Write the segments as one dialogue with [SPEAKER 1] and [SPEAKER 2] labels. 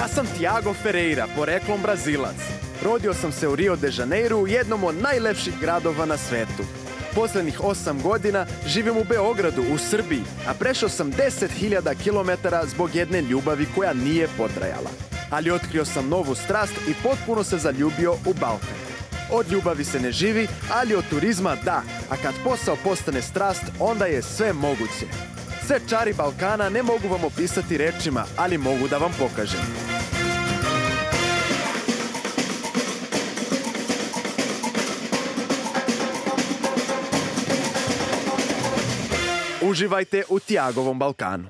[SPEAKER 1] Ja sam Tiago Ferreira, poreklom Brazilac. Rodio sam se u Rio de Janeiru, jednom od najlepših gradova na svetu. Posljednjih 8 godina živim u Beogradu, u Srbiji, a prešao sam 10.000 kilometara zbog jedne ljubavi koja nije potrajala. Ali otkrio sam novu strast i potpuno se zaljubio u Balkan. Od ljubavi se ne živi, ali od turizma da, a kad posao postane strast, onda je sve moguće. Sve čari Balkana ne mogu vam opisati rečima, ali mogu da vam pokažem. Uživajte u Tiagovom Balkanu.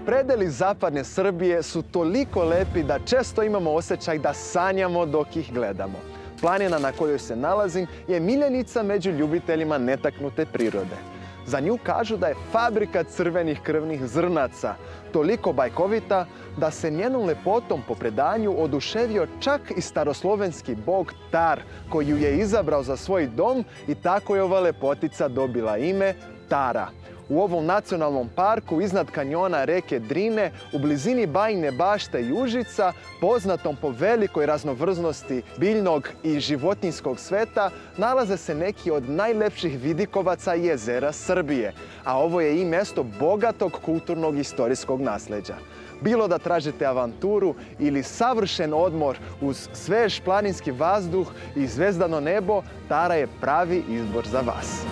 [SPEAKER 1] Predeli zapadne Srbije su toliko lepi da često imamo osjećaj da sanjamo dok ih gledamo. Planina na kojoj se nalazim je miljenica među ljubiteljima netaknute prirode. Za nju kažu da je fabrika crvenih krvnih zrnaca, toliko bajkovita da se njenom lepotom po predanju oduševio čak i staroslovenski bog Tar, koji ju je izabrao za svoj dom i tako je ova lepotica dobila ime Tara. U ovom nacionalnom parku iznad kanjona reke Drine, u blizini Bajine bašte i Užica, poznatom po velikoj raznovrsnosti biljnog i životinjskog sveta, nalaze se neki od najlepših vidikovaca i jezera Srbije, a ovo je i mjesto bogatog kulturnog i istorijskog nasleđa. Bilo da tražite avanturu ili savršen odmor uz svež planinski vazduh i zvezdano nebo, Tara je pravi izbor za vas.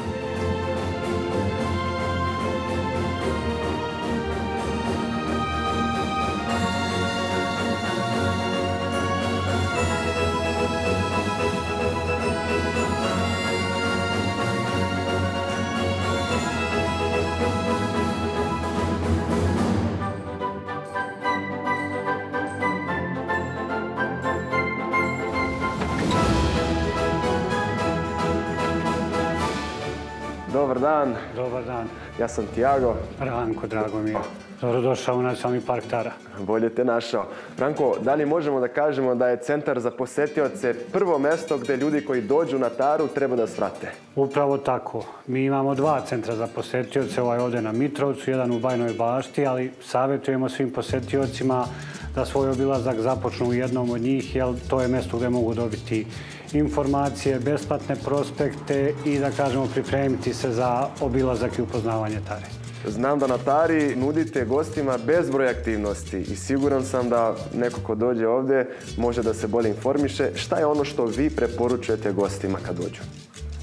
[SPEAKER 1] Dobar dan.
[SPEAKER 2] Dobar dan.
[SPEAKER 1] Ja sam Tiago.
[SPEAKER 2] Ranko, drago mi je. Dobrodošao u Nacionalni park Tara.
[SPEAKER 1] Bolje te našao. Ranko, da li možemo da kažemo da je centar za posetioce prvo mesto gdje ljudi koji dođu na Taru treba da svrate?
[SPEAKER 2] Upravo tako. Mi imamo 2 centra za posetioce, ovaj ovdje na Mitrovcu, jedan u Bajnoj bašti, ali savjetujemo svim posetiocima da svoj obilazak započnu u jednom od njih, jer to je mjesto gdje mogu dobiti informacije, besplatne prospekte i da kažemo pripremiti se za obilazak i upoznavanje Tare.
[SPEAKER 1] Znam da na Tari nudite gostima bezbroj aktivnosti i siguran sam da neko ko dođe ovdje može da se bolje informiše. Šta je ono što vi preporučujete gostima kad dođu?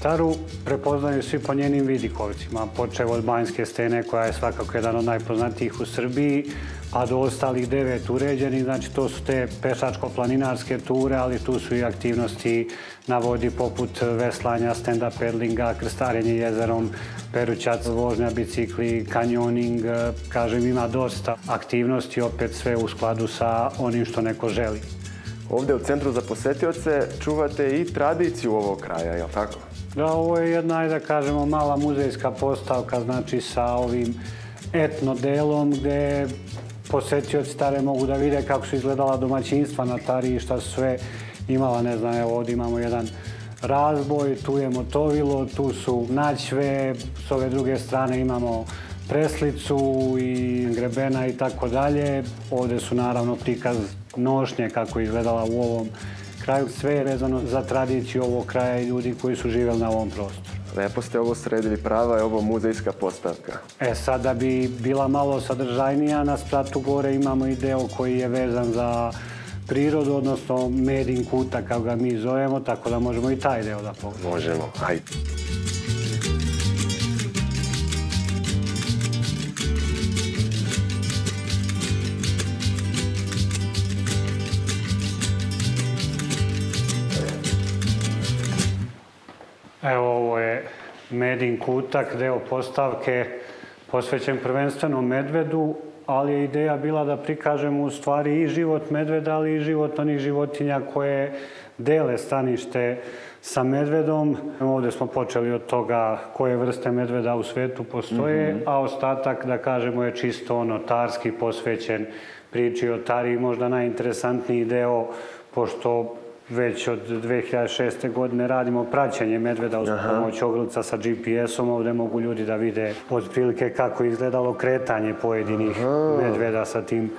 [SPEAKER 2] Taru prepoznaju svi po njenim vidikovcima, počev od Banjske stene koja je svakako jedan od najpoznatijih u Srbiji, a do ostalih 9 uređenih, znači to su te pešačko-planinarske ture, ali tu su i aktivnosti na vodi poput veslanja, stand-up paddlinga, krstarenje jezerom, perućac, vožnja bicikli, kanjoning, kažem ima dosta aktivnosti, opet sve u skladu sa onim što neko želi.
[SPEAKER 1] Ovdje u Centru za posetioce čuvate i tradiciju ovog kraja, je li tako?
[SPEAKER 2] Da, ovo je jedna, da kažemo, mala muzejska postavka, znači sa ovim etno delom gdje posetioci Tare mogu da vide kako su izgledala domaćinstva na Tari i šta su sve imala, ne znam, evo ovdje imamo jedan razboj, tu je motovilo, tu su naćve, s ove druge strane imamo preslicu i grebena i tako dalje. Ovdje su naravno prikaz nošnje kako je izgledala u ovom kraju. Sve je vezano za tradiciju ovog kraja i ljudi koji su živjeli na ovom prostoru.
[SPEAKER 1] Lepo ste ovo sredili, prava je ovo muzejska postavka.
[SPEAKER 2] Sad da bi bila malo sadržajnija, na spratu gore imamo i deo koji je vezan za prirodu, odnosno Medin kuta, kako ga mi zovemo, tako da možemo i taj deo da pogledamo.
[SPEAKER 1] Možemo, hajde.
[SPEAKER 2] Evo, ovo je Medin kutak, deo postavke posvećen prvenstveno medvedu, ali je ideja bila da prikažemo u stvari i život medveda, ali i život onih životinja koje dele stanište sa medvedom. Ovdje smo počeli od toga koje vrste medveda u svetu postoje, a ostatak, da kažemo, je čisto tarski posvećen priči o Tari. Možda najinteresantniji deo, pošto već od 2006. godine radimo praćenje medveda uz pomoć ogrlica sa GPS-om. Ovdje mogu ljudi da vide otprilike kako je izgledalo kretanje pojedinih medveda sa tim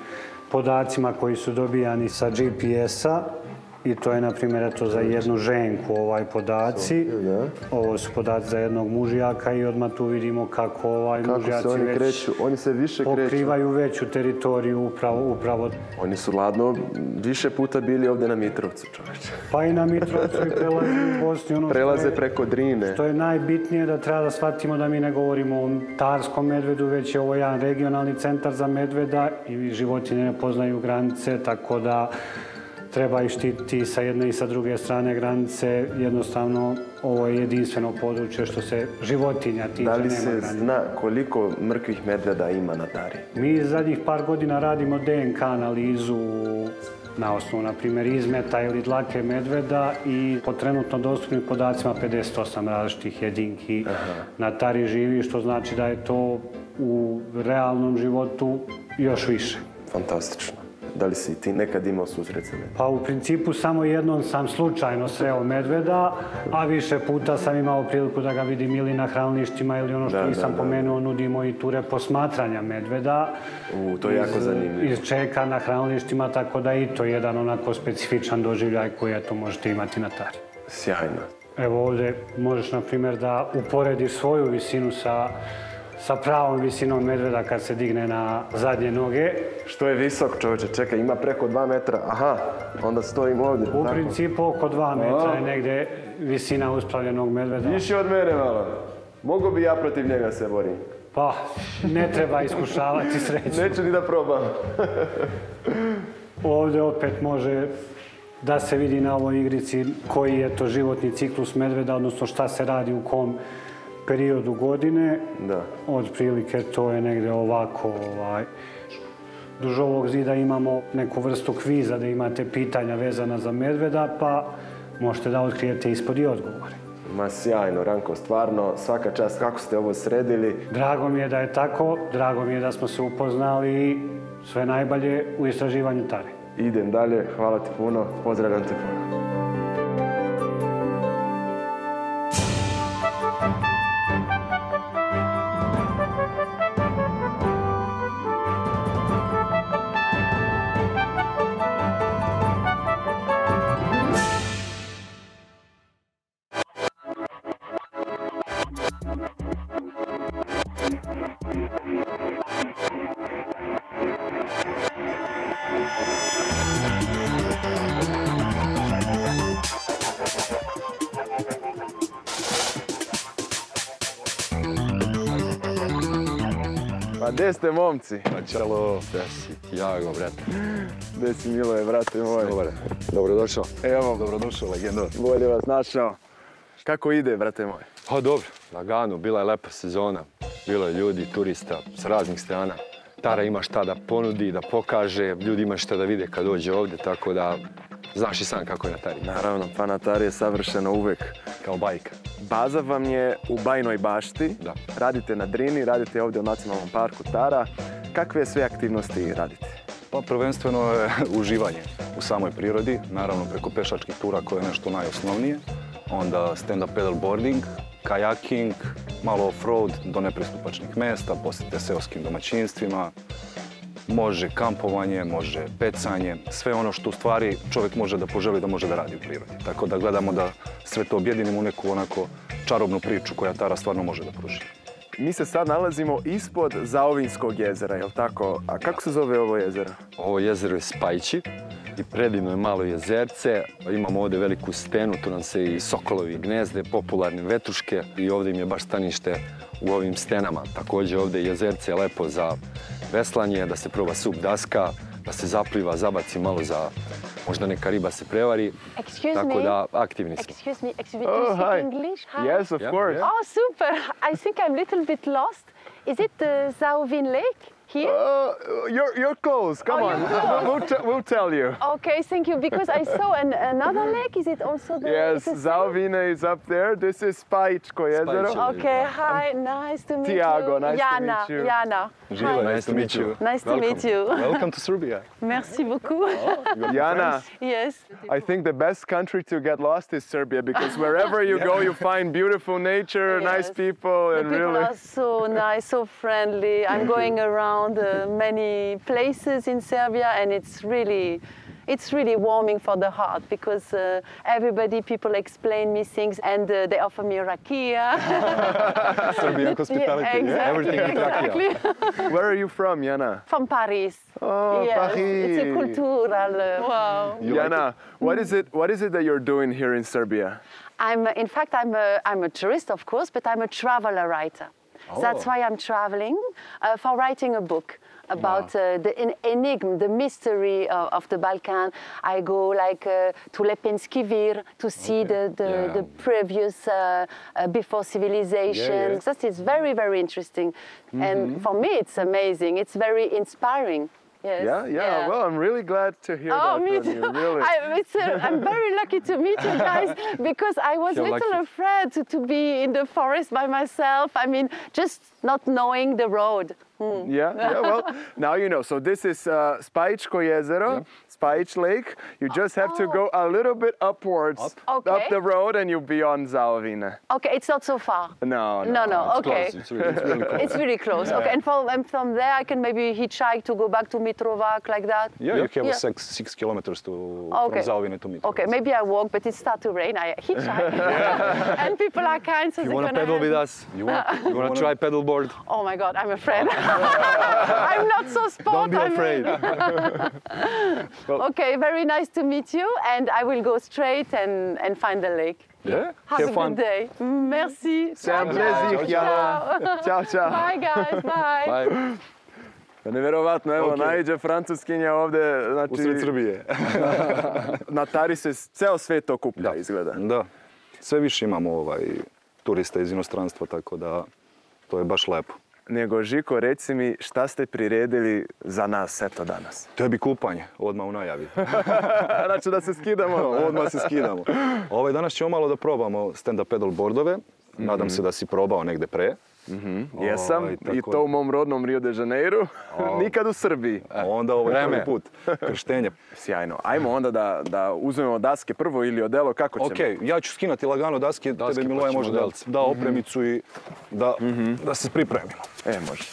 [SPEAKER 2] podacima koji su dobijani sa GPS-a. I to je, na primjer, za jednu ženku podaci. Ovo su podaci za jednog mužjaka i odmah tu vidimo kako mužjaci već pokrivaju veću teritoriju upravo.
[SPEAKER 3] Oni su ladno više puta bili ovdje na Mitrovcu, čovječe.
[SPEAKER 2] Pa i na Mitrovcu i prelaze u Bosni.
[SPEAKER 3] Prelaze preko Drine.
[SPEAKER 2] Što je najbitnije da treba da shvatimo da mi ne govorimo o tarskom medvedu, već je ovo jedan regionalni centar za medveda i životinje ne poznaju granice, tako da treba ih štititi sa jedne i sa druge strane granice. Jednostavno, ovo je jedinstveno područje što se životinja tiče.
[SPEAKER 3] Da li se zna koliko mrtvih medveda ima na Tari?
[SPEAKER 2] Mi zadnjih par godina radimo DNK analizu na osnovu, na primjer, izmeta ili dlake medveda i po trenutno dostupnim podacima 58 različitih jedinki na Tari živi, što znači da je to u realnom životu još više.
[SPEAKER 3] Fantastično. Da li si ti nekad imao susret sa medvedom?
[SPEAKER 2] Pa u principu samo jednom sam slučajno sreo medveda, a više puta sam imao priliku da ga vidim ili na hranilištima ili ono što nisam pomenuo, nudimo i ture posmatranja medveda.
[SPEAKER 3] To je jako zanimljivo.
[SPEAKER 2] Iz čeka na hranilištima, tako da i to je jedan onako specifičan doživljaj koji možete imati na Tari.
[SPEAKER 3] Sjajno.
[SPEAKER 2] Evo ovdje možeš, na primjer, da uporediš svoju visinu sa pravom visinom medveda kad se digne na zadnje noge.
[SPEAKER 3] Što je visok, čovječe? Čekaj, ima preko 2 metra. Aha, onda stojim ovdje.
[SPEAKER 2] U principu oko 2 metra je negdje visina uspravljenog medveda.
[SPEAKER 3] Viši od mene malo. Mogu bi ja protiv njega se borim?
[SPEAKER 2] Pa, ne treba iskušavati sreću.
[SPEAKER 3] Neću ni da probam.
[SPEAKER 2] Ovdje opet može da se vidi na ovoj igrici koji je to životni ciklus medveda, odnosno šta se radi u kom periodu godine. Otprilike to je negdje ovako. Duž ovog zida imamo neku vrstu kviza da imate pitanja vezana za medveda, pa možete da otkrijete ispod i odgovore.
[SPEAKER 3] Ma sjajno, Ranko, stvarno, svaka čast, kako ste ovo sredili.
[SPEAKER 2] Drago mi je da je tako, drago mi je da smo se upoznali i sve najbolje u istraživanju Tare.
[SPEAKER 3] Idem dalje, hvala ti puno, pozdravljam te puno. Pa gdje ste, momci?
[SPEAKER 4] Pa čelo, gdje si? Jago, brate.
[SPEAKER 3] Gdje si, Miloje, brate moj?
[SPEAKER 4] Dobar, dobrodošao.
[SPEAKER 3] Evo.
[SPEAKER 4] Dobrodošao, legendo.
[SPEAKER 3] Bolje vas našao. Kako ide, brate moj?
[SPEAKER 4] Pa dobro, lagano, bila je lepa sezona. Bilo je ljudi, turista, s raznih strana. Tara ima šta da ponudi, da pokaže, ljudi ima šta da vide kad dođe ovdje, tako da znaš i sam kako je na Tari.
[SPEAKER 3] Naravno, pa na Tari je savršeno uvek.
[SPEAKER 4] Kao bajka.
[SPEAKER 3] Baza vam je u Bajnoj Bašti.
[SPEAKER 4] Da.
[SPEAKER 3] Radite na Drini, radite ovdje u Nacionalnom parku Tara. Kakve sve aktivnosti radite?
[SPEAKER 4] Pa prvenstveno je uživanje u samoj prirodi, naravno preko pešačkih tura koje je nešto najosnovnije. Onda stand-up paddleboarding, kajaking, malo off-road do nepristupačnih mesta, posjete seoskim domaćinstvima. Može kampovanje, može pecanje, sve ono što u stvari čovjek može da poželi da može da radi u prirodi. Tako da gledamo da sve to objedinimo u neku onako čarobnu priču koja Tara stvarno može da pruži.
[SPEAKER 3] Mi se sad nalazimo ispod Zaovinskog jezera, je li tako? A kako se zove ovo jezero?
[SPEAKER 4] Ovo jezero je Spajči i predivno je malo jezerce. Imamo ovdje veliku stenu, tu nam se i sokolovi gnezde, popularne vetruške i ovdje im je baš stanište u ovim stenama. Također ovdje jezerce je lepo za veslanje, da se proba sup daska, da se zapliva, zabaci malo za možda neka riba se prevari. Tako da aktivni smo.
[SPEAKER 5] Excuse me, you speak English? Hi.
[SPEAKER 3] Yes, of course.
[SPEAKER 5] Oh, super. I think I'm a little bit lost. Is it the Zaovin Lake? Here?
[SPEAKER 3] You're close. Come on. We'll tell you.
[SPEAKER 5] Okay, thank you. Because I saw another lake. Is it also the
[SPEAKER 3] Yes,
[SPEAKER 5] the same?
[SPEAKER 3] Zaovina is up there. This is Spajičko jezero.
[SPEAKER 5] Okay, hi, nice to meet
[SPEAKER 3] Tiago,
[SPEAKER 5] you.
[SPEAKER 3] nice to
[SPEAKER 5] Jana,
[SPEAKER 3] meet you.
[SPEAKER 5] Jana.
[SPEAKER 4] Živo,
[SPEAKER 5] Hi.
[SPEAKER 4] nice to meet you.
[SPEAKER 5] Nice to meet you.
[SPEAKER 4] Welcome to Serbia.
[SPEAKER 5] Merci beaucoup.
[SPEAKER 3] Jana,
[SPEAKER 5] Yes.
[SPEAKER 3] I think the best country to get lost is Serbia because wherever you go, you find beautiful nature, nice
[SPEAKER 5] Yes.
[SPEAKER 3] people,
[SPEAKER 5] The
[SPEAKER 3] and
[SPEAKER 5] people
[SPEAKER 3] really.
[SPEAKER 5] are so nice, so friendly. I'm going around many places in Serbia, and it's really warming for the heart because people explain me things, and they offer me rakia.
[SPEAKER 4] Serbian hospitality,
[SPEAKER 5] exactly,
[SPEAKER 4] everything is
[SPEAKER 5] exactly.
[SPEAKER 3] Where are you from, Jana?
[SPEAKER 5] From Paris.
[SPEAKER 3] Oh,
[SPEAKER 5] Yes,
[SPEAKER 3] Paris.
[SPEAKER 5] it's a cultural. Wow.
[SPEAKER 3] Jana, what is it that you're doing here in Serbia?
[SPEAKER 5] I'm a tourist, of course, but I'm a traveler writer. That's why I'm traveling for writing a book about the enigma, the mystery of the Balkan. I go to Lepenski Vir to see the previous before civilization.
[SPEAKER 4] Yes.
[SPEAKER 5] That is very, very interesting. And for me, it's amazing. It's very inspiring. Yes.
[SPEAKER 3] Yeah. Well, I'm really glad to hear that
[SPEAKER 5] Me
[SPEAKER 3] from
[SPEAKER 5] too.
[SPEAKER 3] you. Really.
[SPEAKER 5] I'm very lucky to meet you guys because I was a little afraid to be in the forest by myself. I mean, just not knowing the road.
[SPEAKER 3] Yeah, well, now you know. So this is Spajičko jezero, Spajić Lake. You just have to go a little bit upwards, up the road, and you'll be on Zaovina.
[SPEAKER 5] Okay, it's not so far.
[SPEAKER 3] No.
[SPEAKER 5] Okay.
[SPEAKER 4] It's really close.
[SPEAKER 5] It's really close. Okay, and from there I can maybe hitchhike to go back to Mitrovac like that.
[SPEAKER 4] Yeah, you have 6 kilometers from Zaovina to Mitrovac.
[SPEAKER 5] Okay, maybe I walk, but it starts to rain. I hitchhike, and people are kind, so
[SPEAKER 6] You
[SPEAKER 5] they're
[SPEAKER 6] want to
[SPEAKER 5] gonna
[SPEAKER 6] pedal with
[SPEAKER 5] help.
[SPEAKER 6] us? You want to try pedalboard?
[SPEAKER 5] Oh my God, I'm afraid. I'm not so sport.
[SPEAKER 6] Don't be afraid.
[SPEAKER 5] Okay, very nice to meet you, and I will go straight and find the lake.
[SPEAKER 4] Yeah,
[SPEAKER 5] Have a good day. Merci.
[SPEAKER 3] C'est un plaisir, Jana. Ćao, čao.
[SPEAKER 5] Bye guys, bye.
[SPEAKER 6] Bye.
[SPEAKER 3] Nevjerovatno, evo, naiđe francuskinja ovdje, znači,
[SPEAKER 4] usred Srbije.
[SPEAKER 3] na Tari se ceo svet okuplja, izgleda.
[SPEAKER 4] Da, sve više imamo turista iz inostranstva, tako da to je baš lepo.
[SPEAKER 3] Nego, Žiko, reci mi šta ste priredili za nas, eto, danas?
[SPEAKER 4] Tebi kupanje, odmah u najavi.
[SPEAKER 3] Znači da se skidamo?
[SPEAKER 4] Odmah se skidamo. Danas ćemo malo da probamo stand-up pedalboardove. Nadam se da si probao negde pre.
[SPEAKER 3] Jesam, i to u mom rodnom Rio de Janeiru, nikad u Srbiji.
[SPEAKER 4] Onda ovo je prvi put, krštenje.
[SPEAKER 3] Sjajno. Ajmo onda da uzmemo daske prvo ili odelo, kako ćemo?
[SPEAKER 4] Ok, ja ću skinuti lagano daske, tebe Miloje može da opremicu i da se pripremimo.
[SPEAKER 3] Može.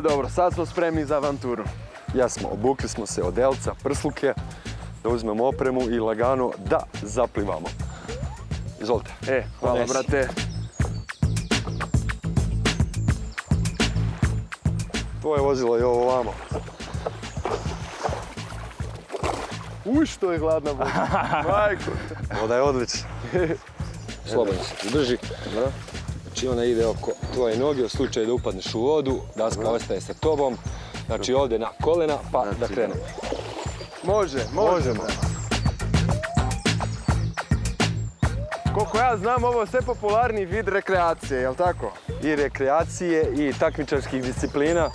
[SPEAKER 3] Dobro, sad smo spremni za avanturu.
[SPEAKER 6] Jasmo, obukli smo se odelca, prsluke, da uzmemo opremu i lagano da zaplivamo. Izvolite.
[SPEAKER 3] Hvala, brate.
[SPEAKER 6] Tvoje vozilo je ovo vamo.
[SPEAKER 3] Što je hladna voda. Majko.
[SPEAKER 6] Voda je odlična. Slobodno se drži. Znači ona ide oko tvoje noge, u slučaju da upadneš u vodu, daska ostaje sa tobom. Znači ovdje na kolena, pa da krenemo.
[SPEAKER 3] Možemo. Koliko ja znam, ovo je sve popularni vid rekreacije, jel' tako?
[SPEAKER 6] I rekreacije i takmičarskih disciplina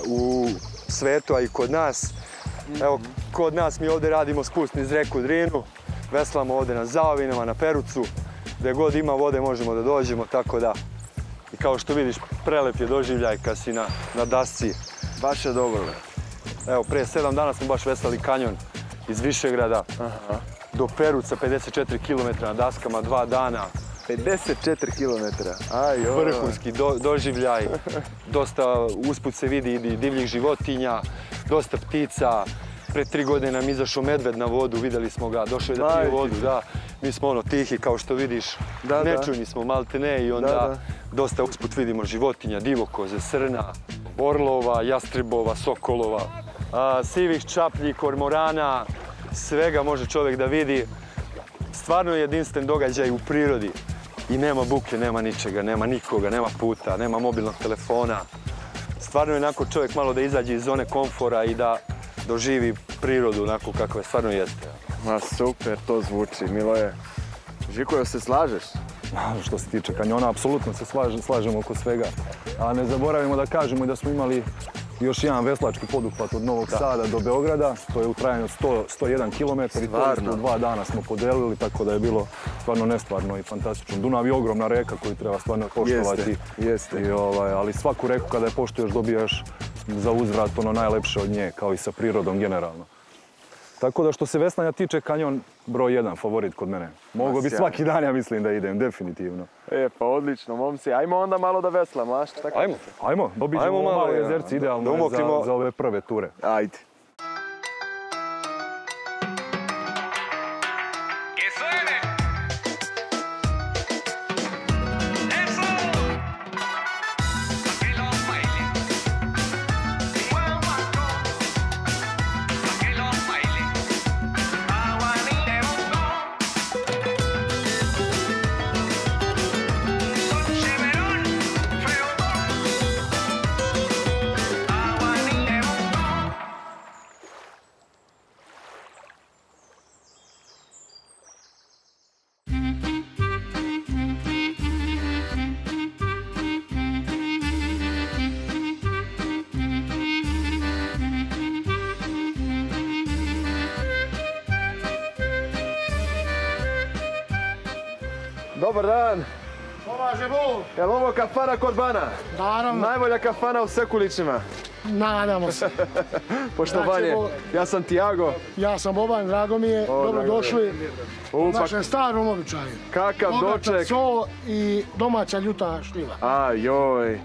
[SPEAKER 6] u svetu, a i kod nas. Evo, kod nas mi ovdje radimo spust niz reku Drinu, veslamo ovdje na Zaovinama, na Perucu, gdje god ima vode možemo da dođemo, tako da. I kao što vidiš, prelep je doživljaj kad si na dasci.
[SPEAKER 3] Baš je dobro.
[SPEAKER 6] Evo, prije 7 dana smo baš veslali kanjon iz Višegrada do Peruca, 54 km na daskama, 2 dana.
[SPEAKER 3] 54 km.
[SPEAKER 6] Vrhunski doživljaj, dosta usput se vidi i divljih životinja, dosta ptica. Pre 3 godine nam izašao medved na vodu, vidjeli smo ga, došao je da pije vodu, da. Mi smo tihi, kao što vidiš, nečujni smo maltene i onda dosta usput vidimo životinja, divokoze, srna, orlova, jastrebova, sokolova, sivih čaplji, kormorana, svega može čovjek da vidi. Stvarno je jedinstven događaj u prirodi i nema buke, nema ničega, nema nikoga, nema puta, nema mobilnog telefona. Stvarno je onako čovjek malo da izađe iz zone komfora i da doživi prirodu onako kakva stvarno jeste.
[SPEAKER 3] Ma super, to zvuči, Miloje. Žiko, jel se slažeš?
[SPEAKER 4] Što se tiče kanjona, apsolutno se slažemo oko svega. A ne zaboravimo da kažemo i da smo imali još jedan veslački poduhvat od Novog Sada do Beograda. To je u trajanju 101 km i to isto u 2 dana smo podelili, tako da je bilo stvarno nestvarno i fantastično. Dunav je ogromna reka koju treba stvarno poštovati.
[SPEAKER 3] Jeste.
[SPEAKER 4] Ali svaku reku kada je poštuješ dobijaš za uzvrat ono najlepše od nje, kao i sa prirodom generalno. Tako da što se veslanja tiče, kanjon broj 1 favorit kod mene. Mogu bi svaki dan, ja mislim da idem, definitivno.
[SPEAKER 3] Pa odlično, momci. Ajmo onda malo da veslamo, a šta tako?
[SPEAKER 4] Ajmo, dobićemo malo jezerci, idealno je za ove prve ture.
[SPEAKER 3] Ajde. Dobar dan.
[SPEAKER 7] Pomaže Bog.
[SPEAKER 3] Jel ovo kafana kod Bana?
[SPEAKER 7] Naravno.
[SPEAKER 3] Najbolja kafana u Sekulićima.
[SPEAKER 7] Nadamo se.
[SPEAKER 3] Poštovanje, ja sam Tiago.
[SPEAKER 7] Ja sam Boban, drago mi je. Dobrodošli u našem starom običaju.
[SPEAKER 3] Kakav doček.
[SPEAKER 7] Bogata so i domaća ljuta šljiva.
[SPEAKER 3] Ajoj.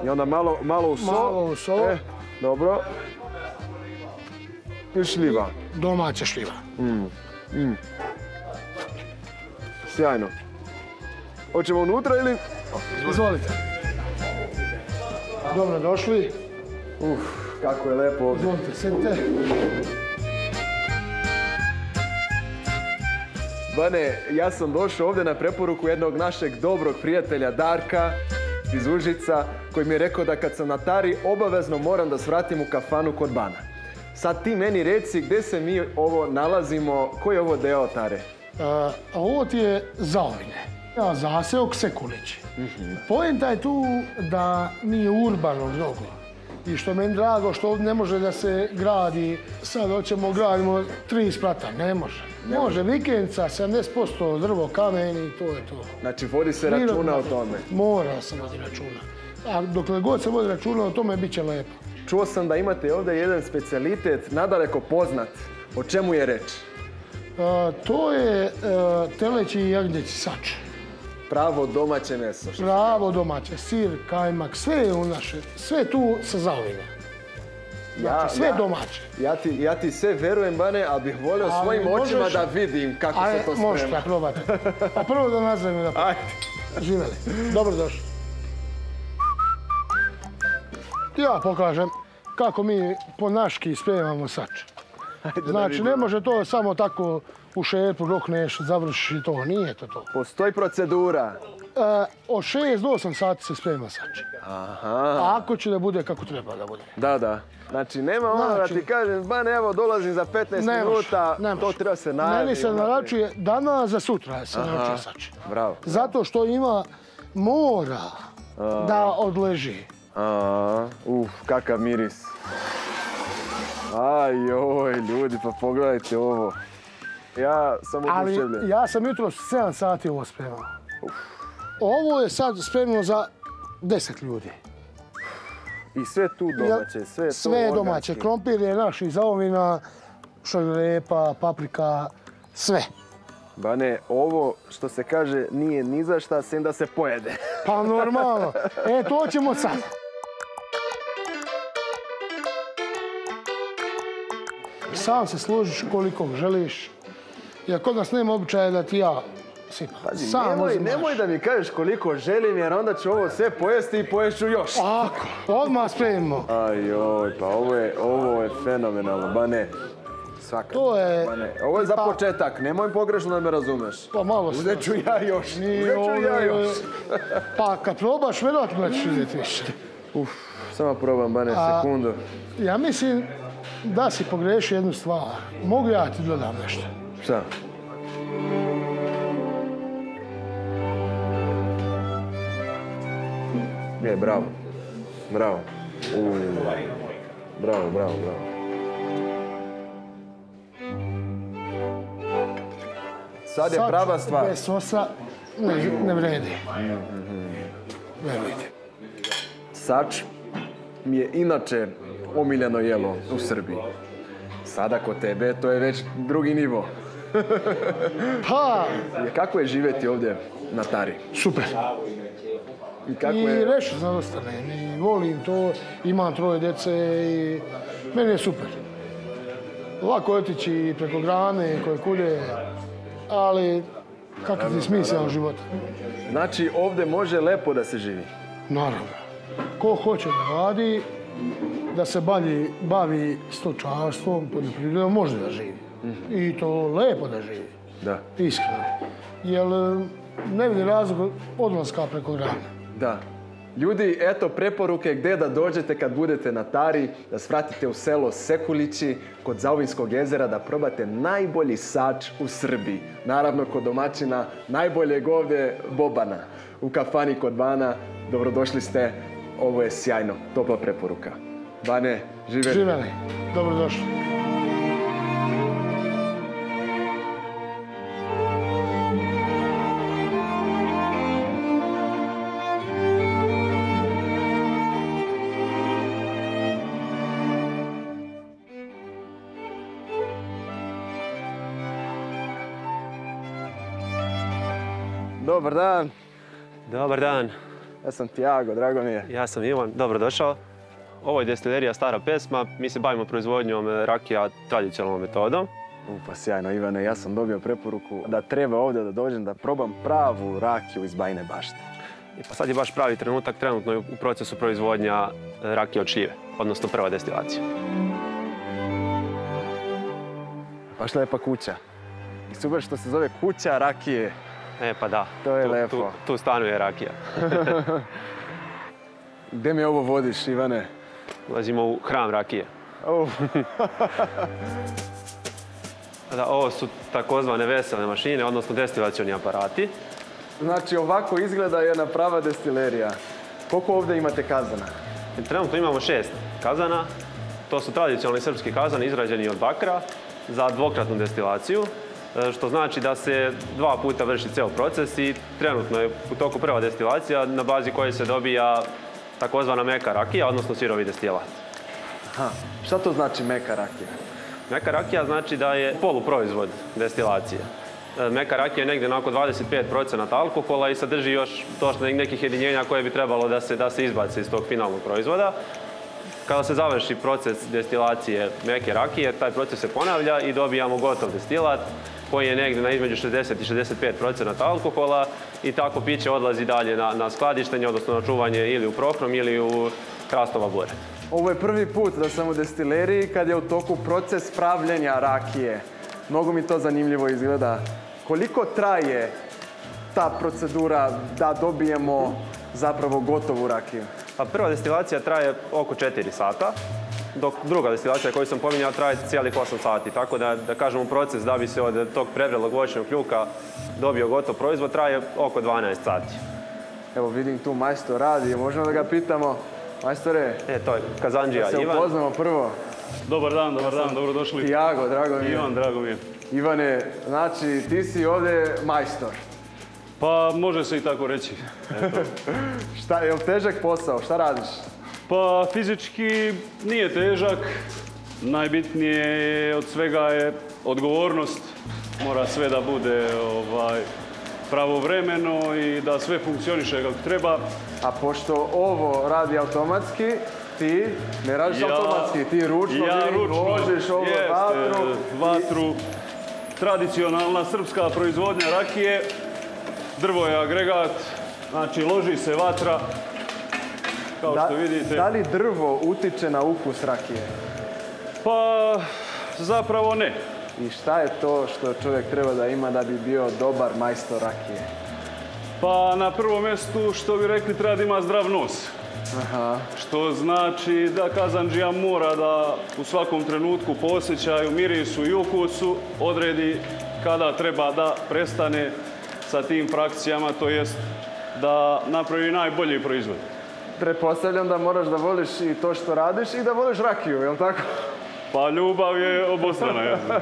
[SPEAKER 3] I onda malo u so.
[SPEAKER 7] Malo u so.
[SPEAKER 3] Dobro. I šljiva.
[SPEAKER 7] Domaća šljiva.
[SPEAKER 3] Sjajno. Hoćemo unutra ili?
[SPEAKER 7] Izvolite. Dobrodošli.
[SPEAKER 3] Kako je lepo ovdje.
[SPEAKER 7] Izvolite, sedite.
[SPEAKER 3] Bane, ja sam došao ovdje na preporuku jednog našeg dobrog prijatelja Darka iz Užica, koji mi je rekao da kad sam na Tari obavezno moram da svratim u kafanu kod Bana. Sad ti meni reci gdje se mi ovo nalazimo, koji je ovo deo Tare?
[SPEAKER 7] Ovo ti je Zaovine, zaseok Sekulići. Poenta je tu da nije urbano mnogo. I što meni drago što ovdje ne može da se gradi, sad hoćemo gradimo 3 sprata, ne može. Može vikendica, 70% drvo, kamen i to je to.
[SPEAKER 3] Znači vodi se računa o tome?
[SPEAKER 7] Mora se vodi računa. A dokle god se vodi računa o tome bit će lepo.
[SPEAKER 3] Čuo sam da imate ovdje jedan specijalitet nadaleko poznat. O čemu je reč?
[SPEAKER 7] To je teleći i jagnjeći sač.
[SPEAKER 3] Pravo domaće meso.
[SPEAKER 7] Pravo domaće, sir, kajmak, sve je u naše, sve tu sa Zaovine. Znači, sve domaće.
[SPEAKER 3] Ja ti sve verujem, Bane, ali bih volio svojim očima da vidim kako se to sprema.
[SPEAKER 7] Možete probati. A prvo da nazovem da probati. Živeli. Dobrodošli. Ja pokažem kako mi po naški spremamo sač. Znači, ne može to samo tako u šerpu rokneš, završiš i to. Nije to to.
[SPEAKER 3] Postoji procedura?
[SPEAKER 7] Od 6 do 8 sati se sprema sač. Ako će da bude kako treba da bude.
[SPEAKER 3] Da. Znači, nema ono da ti kažem, Bane, evo, dolazim za 15 minuta, to treba se najaviti.
[SPEAKER 7] Meni se naručuje danas za sutra se naručuje sač.
[SPEAKER 3] Bravo.
[SPEAKER 7] Zato što mora da odleži.
[SPEAKER 3] Kakav miris. Ajoj, ljudi, pa pogledajte ovo. Ja sam oduševljen.
[SPEAKER 7] Ali ja sam jutro 7 sati ovo spremao. Ovo je sad spremno za 10 ljudi.
[SPEAKER 3] I sve tu domaće, sve to
[SPEAKER 7] sve je domaće. Krompir je naš iz Zaovina, šarlepa, paprika, sve.
[SPEAKER 3] Bane, ovo što se kaže nije ni za šta, sem da se pojede.
[SPEAKER 7] Pa normalno. To ćemo sad. Sam se služiš koliko želiš. Jer kod nas nema običaja da ti ja sipam.
[SPEAKER 3] Nemoj da mi kažeš koliko želim, jer onda ću ovo sve pojesti i poješću još.
[SPEAKER 7] Ako, odmah spremimo.
[SPEAKER 3] Ajoj, pa ovo je fenomenalno, Bane. Svaka. Ovo je za početak, nemoj pogrešno da me razumeš.
[SPEAKER 7] Pa malo se.
[SPEAKER 3] Uzet ću ja još.
[SPEAKER 7] Pa kad probaš, vjerojatno ćeš uzeti više.
[SPEAKER 3] Samo probam, Bane, sekundu.
[SPEAKER 7] Ja mislim da si pogrešio jednu stvar. Mogu ja ti dodam nešto?
[SPEAKER 3] Šta? Bravo. Bravo. Bravo, bravo, bravo. Sad je prava stvar.
[SPEAKER 7] Bez sosa ne vredi. Verujte.
[SPEAKER 3] Sač mi je inače omiljeno jelo u Srbiji. Sada kod tebe to je već drugi nivo.
[SPEAKER 7] Pa,
[SPEAKER 3] Kako je živjeti ovdje na Tari?
[SPEAKER 7] super. I reši za ostane. I volim to, imam 3 djece i meni je super. Lako je otići preko grane, koje kulje, ali kakav ti smisao života?
[SPEAKER 3] Znači ovdje može lepo da se živi.
[SPEAKER 7] Naravno. Ko hoće da radi, da se bavi stočarstvom, poljoprivredom, može da živi. I to lepo da živi.
[SPEAKER 3] Da.
[SPEAKER 7] Iskreno. Jer ne vidim razlog odlaska preko grane.
[SPEAKER 3] Da. Ljudi, eto preporuke gdje da dođete kad budete na Tari, da svratite u selo Sekulići kod Zauvinskog jezera, da probate najbolji sač u Srbiji. Naravno kod domaćina najboljeg ovdje Bobana. U kafani kod Bana, dobrodošli ste, ovo je sjajno, topla preporuka. Bane, živeli.
[SPEAKER 7] Živeli, dobrodošli.
[SPEAKER 3] Dobar dan,
[SPEAKER 8] Dobar dan,
[SPEAKER 3] ja sam Tiago, drago mi je.
[SPEAKER 8] ja sam Ivan, dobrodošao. Ovo je destilerija Stara Pesma, mi se bavimo proizvodnjom rakija tradicionalnom metodom.
[SPEAKER 3] Pa sjajno Ivane, ja sam dobio preporuku da treba ovdje da dođem da probam pravu rakiju iz Bajine Bašte.
[SPEAKER 8] Pa sad je baš pravi trenutak, trenutno je u procesu proizvodnja rakije od šljive, odnosno prva destilacija.
[SPEAKER 3] Baš lepa kuća. I super što se zove kuća rakije.
[SPEAKER 8] Pa da,
[SPEAKER 3] To je lepo.
[SPEAKER 8] Tu stanuje rakija.
[SPEAKER 3] Gdje mi ovo vodiš, Ivane?
[SPEAKER 8] Ulazimo u hram rakije. Da, ovo su takozvane veselne mašine, odnosno destilacioni aparati.
[SPEAKER 3] Znači, ovako izgleda jedna prava destilerija. Koliko ovdje imate kazana?
[SPEAKER 8] Trenutno imamo 6 kazana. To su tradicionalni srpski kazani izrađeni od bakra za dvokratnu destilaciju, što znači da se 2 puta vrši ceo proces i trenutno je u toku prva destilacija na bazi koje se dobija takozvana meka rakija, odnosno sirovi destilat.
[SPEAKER 3] Aha, šta to znači meka rakija?
[SPEAKER 8] Meka rakija znači da je poluproizvod destilacije. Meka rakija je negdje oko 25% alkohola i sadrži još dosta nekih jedinjenja koje bi trebalo da se izbace iz tog finalnog proizvoda. Kada se završi proces destilacije meke rakije, taj proces se ponavlja i dobijamo gotov destilat koji je negdje na između 60 i 65% alkohola i tako piće odlazi dalje na skladištenje, odnosno na čuvanje ili u prohrom ili u hrastov aburet.
[SPEAKER 3] Ovo je prvi put da sam u destileriji kad je u toku proces pravljenja rakije. Mnogo mi to zanimljivo izgleda. Koliko traje ta procedura da dobijemo zapravo gotovu rakiju?
[SPEAKER 8] Pa prva destilacija traje oko 4 sata, dok druga destilacija koju sam pominjao traje cijelih 8 sati. Tako da kažemo proces da bi se od tog prevrelog voćnog kljuka dobio gotov proizvod traje oko 12 sati.
[SPEAKER 3] Evo vidim tu majstor radi, možemo da ga pitamo. Majstore,
[SPEAKER 8] To je kazandžija
[SPEAKER 3] da se
[SPEAKER 8] Ivan.
[SPEAKER 3] upoznamo prvo.
[SPEAKER 9] Dobar dan, dobrodošli.
[SPEAKER 3] Tiago, drago mi je.
[SPEAKER 9] Ivan, drago mi je.
[SPEAKER 3] Ivane, znači ti si ovdje majstor.
[SPEAKER 9] Pa može se i tako reći.
[SPEAKER 3] Šta, je li težak posao? Šta radiš?
[SPEAKER 9] Pa fizički nije težak. Najbitnije od svega je odgovornost. Mora sve da bude pravovremeno i da sve funkcioniše kako treba.
[SPEAKER 3] A pošto ovo radi automatski, ti ne radiš automatski, ti ručno ložiš ovu
[SPEAKER 9] vatru. Tradicionalna srpska proizvodnja rakije. Drvo je agregat, znači loži se vatra, kao što vidite.
[SPEAKER 3] Da li drvo utiče na ukus rakije?
[SPEAKER 9] Pa zapravo ne.
[SPEAKER 3] I šta je to što čovjek treba da ima da bi bio dobar majstor rakije?
[SPEAKER 9] Pa na prvom mjestu, što bi rekli, treba da ima zdrav nos. Što znači da kazandžija mora da u svakom trenutku po osjećaju, mirisu i ukusu odredi kada treba da prestane sa tim frakcijama, to jest da napravi najbolji proizvod.
[SPEAKER 3] Pretpostavljam da moraš da voliš i to što radiš i da voliš rakiju, je li tako?
[SPEAKER 9] Pa ljubav je obostrana, ja znam.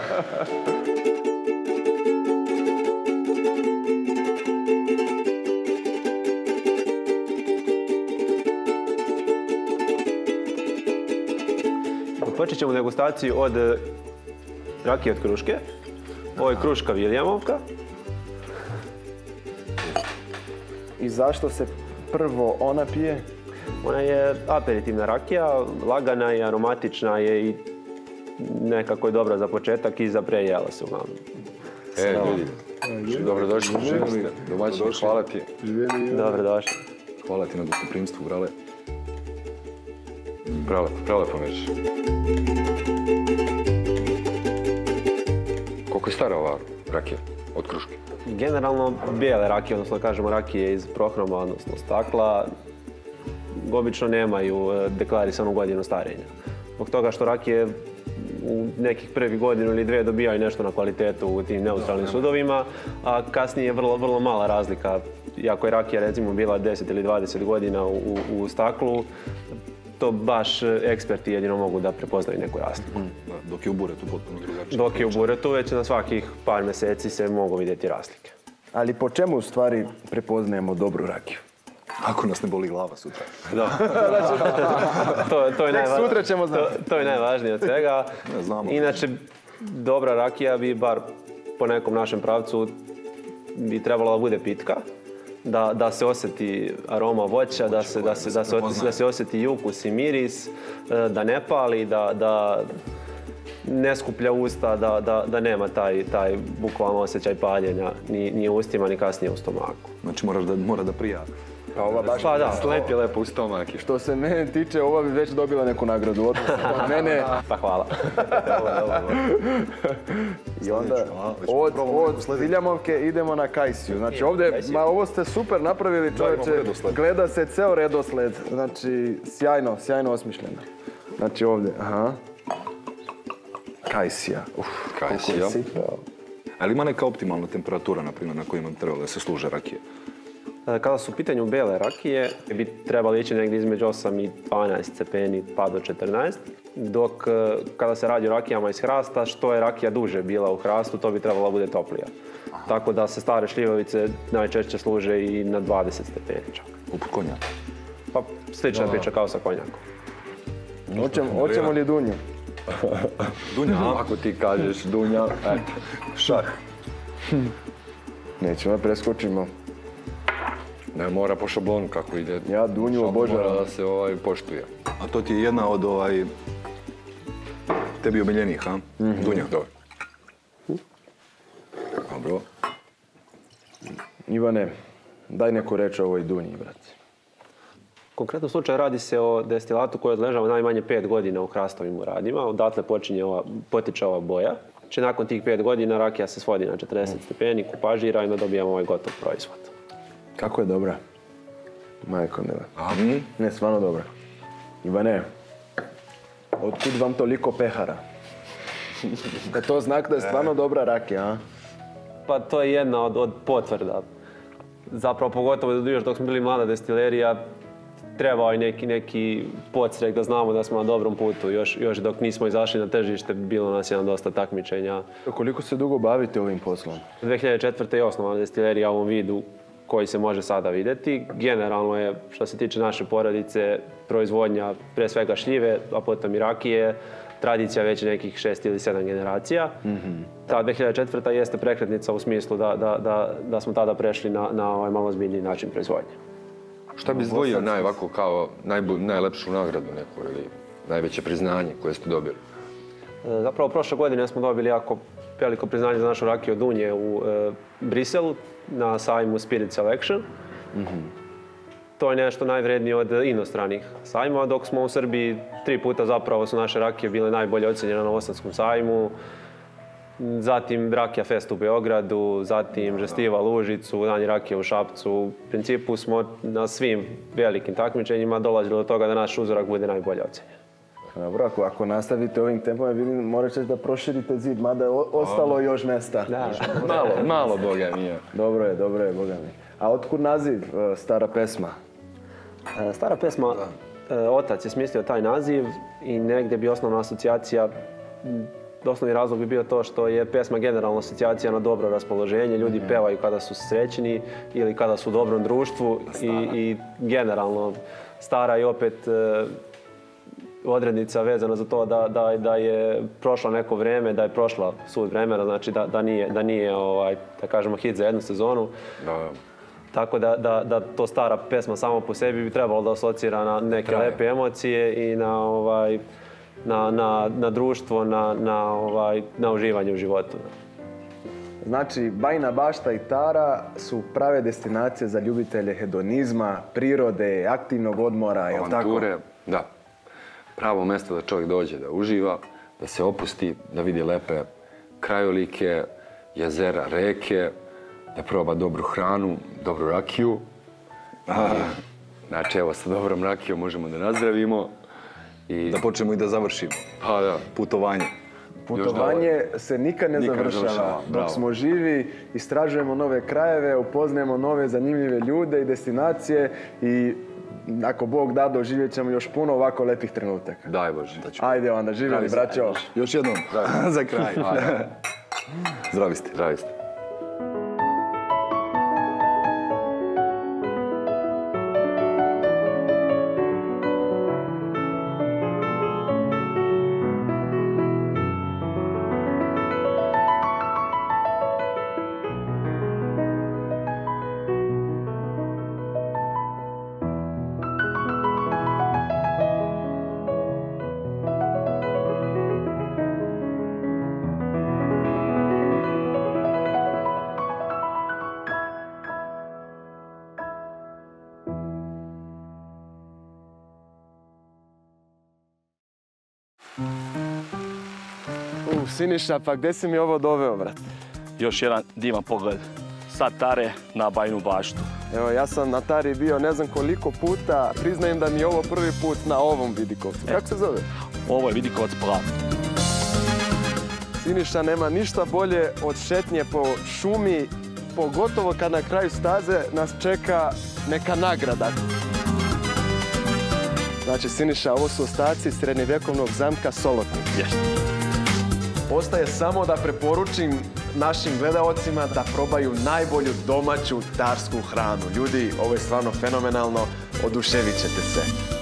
[SPEAKER 8] Počet ćemo degustaciju od rakije od kruške. Ovo je kruška Viljamovka.
[SPEAKER 3] I zašto se prvo ona pije?
[SPEAKER 8] Ona je aperitivna rakija, lagana je, aromatična je i nekako je dobra za početak i za prejela se uglavnom.
[SPEAKER 10] Ljudi, dobrodošli. Domaćini, hvala ti.
[SPEAKER 8] Dobrodošli.
[SPEAKER 10] Hvala ti na gostoprimstvu, brale. Prelepo već. Koliko je stara ova rakija od kruške?
[SPEAKER 8] Generalno bijele rakije, odnosno kažemo rakije iz prohroma, odnosno stakla, obično nemaju deklarisanu godinu starenja. Zbog toga što rakije u nekih prvih godinu ili dve dobijaju nešto na kvalitetu u tim neutralnim sudovima, a kasnije je vrlo mala razlika. Iako je rakija recimo bila 10 ili 20 godina u staklu, to baš eksperti jedino mogu da prepoznaju neku razliku.
[SPEAKER 10] Dok je u buretu potpuno drugačije.
[SPEAKER 8] Dok je u buretu već na svakih par mjeseci se mogu vidjeti razlike.
[SPEAKER 3] Ali po čemu u stvari prepoznajemo dobru rakiju?
[SPEAKER 10] Ako nas ne boli glava sutra.
[SPEAKER 8] Da.
[SPEAKER 3] Sutra ćemo znati.
[SPEAKER 8] To je najvažnije od svega. Inače, dobra rakija bi bar po nekom našem pravcu bi trebala da bude pitka. Da se osjeti aroma voća, da se osjeti i ukus i miris, da ne pali, da ne skuplja usta, da nema taj bukvalno osjećaj paljenja ni u ustima, ni kasnije u stomaku.
[SPEAKER 10] Znači mora da prija.
[SPEAKER 8] Pa da,
[SPEAKER 10] Slepi lepo u stomak.
[SPEAKER 3] Što se mene tiče, ova bi već dobila neku nagradu. Od mene...
[SPEAKER 8] Pa hvala.
[SPEAKER 3] I onda od Viljamovke idemo na kajsiju. Znači ovdje, ovo ste super napravili, čovječe. Gleda se ceo redosled. Znači, sjajno osmišljeno. Znači ovdje, Kajsija.
[SPEAKER 10] Kajsija. Ali ima neka optimalna temperatura, na primjer, na kojima bi trebalo da se služe rakije?
[SPEAKER 8] Kada su u pitanju bele rakije, bi trebali ići negdje između 8 i 12 stepeni pa do 14. Dok kada se radi o rakijama iz hrasta, što je rakija duže bila u hrastu, to bi trebalo bude toplija. Tako da se stare šljivovice najčešće služe i na 20 stepeni čak.
[SPEAKER 10] Poput konjaka?
[SPEAKER 8] Pa slična priča kao sa konjakom.
[SPEAKER 3] Hoćemo li dunju?
[SPEAKER 10] Dunja, ako ti kažeš dunja, šah.
[SPEAKER 3] Nećemo, preskočimo.
[SPEAKER 10] Ne mora po šablonu kako ide.
[SPEAKER 3] Ja dunju obožavam.
[SPEAKER 10] Mora da se poštuje. A to ti je jedna od tebi omiljenih, ha? Dunja, dobro. Dobro.
[SPEAKER 3] Ivane, daj neku reč o ovoj dunji, brate.
[SPEAKER 8] U konkretnom slučaju radi se o destilatu koji odležava najmanje 5 godina u hrastovim uradima. Odatle potiče ova boja. Znači, nakon tih 5 godina rakija se svodi na 40 stepeni, kupažira i onda dobijamo ovaj gotov proizvod.
[SPEAKER 3] Kako je dobra? Majko mila. Ne, stvarno dobra. Ivane, otkud vam toliko pehara? Da to znak da je stvarno dobra rakija, a?
[SPEAKER 8] Pa to je jedna od potvrda. Zapravo, pogotovo još dok smo bili mlada destilerija, trebao je neki podstrek da znamo da smo na dobrom putu. Još dok nismo izašli na tržište, bilo nas jedan dosta takmičenja.
[SPEAKER 3] Koliko se dugo bavite ovim poslom?
[SPEAKER 8] 2004. je osnovana destilerija u ovom vidu koji se može sada vidjeti. Generalno je, što se tiče naše porodice, proizvodnja pre svega šljive, a potom i rakije, tradicija već nekih 6 ili 7 generacija. Ta 2004. jeste prekretnica u smislu da smo tada prešli na ovaj malo ozbiljniji način proizvodnje.
[SPEAKER 10] Šta bi izdvojio kao najlepšu nagradu neku ili najveće priznanje koje ste dobili?
[SPEAKER 8] Zapravo, prošle godine smo dobili jako veliko priznanje za našu rakiju Dunje u Briselu na sajmu Spirit Selection. To je nešto najvrednije od inostranih sajma, dok smo u Srbiji 3 puta zapravo su naše rakije bile najbolje ocjenjene na Novosadskom sajmu. zatim Rakija Fest u Beogradu, zatim Festival u Užicu, Dani rakije u Šapcu. U principu smo na svim velikim takmičenjima dolazili do toga da naš uzorak bude najbolje ocenjen.
[SPEAKER 3] Dobro, ako nastavite ovim tempom, vidim, morat ćeš da proširite zid, mada je ostalo još mesta.
[SPEAKER 10] Malo, boga mi je.
[SPEAKER 3] Dobro je, boga mi. A otkud naziv Stara pesma?
[SPEAKER 8] Stara pesma, otac je smislio taj naziv i negdje bi osnovna asocijacija, osnovni razlog bi bio to što je pesma generalna asocijacija na dobro raspoloženje. Ljudi pevaju kada su srećni ili kada su u dobrom društvu i generalno stara je opet odrednica vezana za to da je prošlo neko vrijeme, da je prošla sud vremena, znači da nije da kažemo hit za jednu sezonu. Tako da to stara pesma samo po sebi bi trebalo da asocira na neke lepe emocije i na društvo, na uživanje u životu.
[SPEAKER 3] Znači, Bajina Bašta i Tara su prave destinacije za ljubitelje hedonizma, prirode, aktivnog odmora, je li tako?
[SPEAKER 10] Avanture, da. Pravo mjesto da čovjek dođe, da uživa, da se opusti, da vidi lepe krajolike, jezera, reke, da proba dobru hranu, dobru rakiju. Znači, evo, sa dobrom rakijom možemo da nazdravimo.
[SPEAKER 4] Da počnemo i da završimo.
[SPEAKER 10] Pa da.
[SPEAKER 4] Putovanje.
[SPEAKER 3] Putovanje se nikad ne završava. Dok smo živi, istražujemo nove krajeve, upoznajemo nove zanimljive ljude i destinacije i ako Bog da, doživjet ćemo još puno ovako lepih trenutaka.
[SPEAKER 10] Daj Bože.
[SPEAKER 3] Ajde onda, živjeli, braćo.
[SPEAKER 4] Još jednom, za kraj. Zdravi ste.
[SPEAKER 10] Zdravi ste.
[SPEAKER 3] Siniša, pa gdje si mi ovo doveo, brat?
[SPEAKER 11] Još jedan divan pogled sa Tare na Bajinu Baštu.
[SPEAKER 3] Evo, ja sam na Tari bio ne znam koliko puta. Priznajem da mi je ovo prvi put na ovom vidikovcu. Kako se zove?
[SPEAKER 11] Ovo je vidikovac Plav.
[SPEAKER 3] Siniša, nema ništa bolje od šetnje po šumi, pogotovo kad na kraju staze nas čeka neka nagrada. Znači, Siniša, ovo su ostaci srednjevjekovnog zamka Solotnik.
[SPEAKER 11] Jeste.
[SPEAKER 3] Ostaje samo da preporučim našim gledaocima da probaju najbolju domaću tarsku hranu. Ljudi, ovo je stvarno fenomenalno, oduševit ćete se.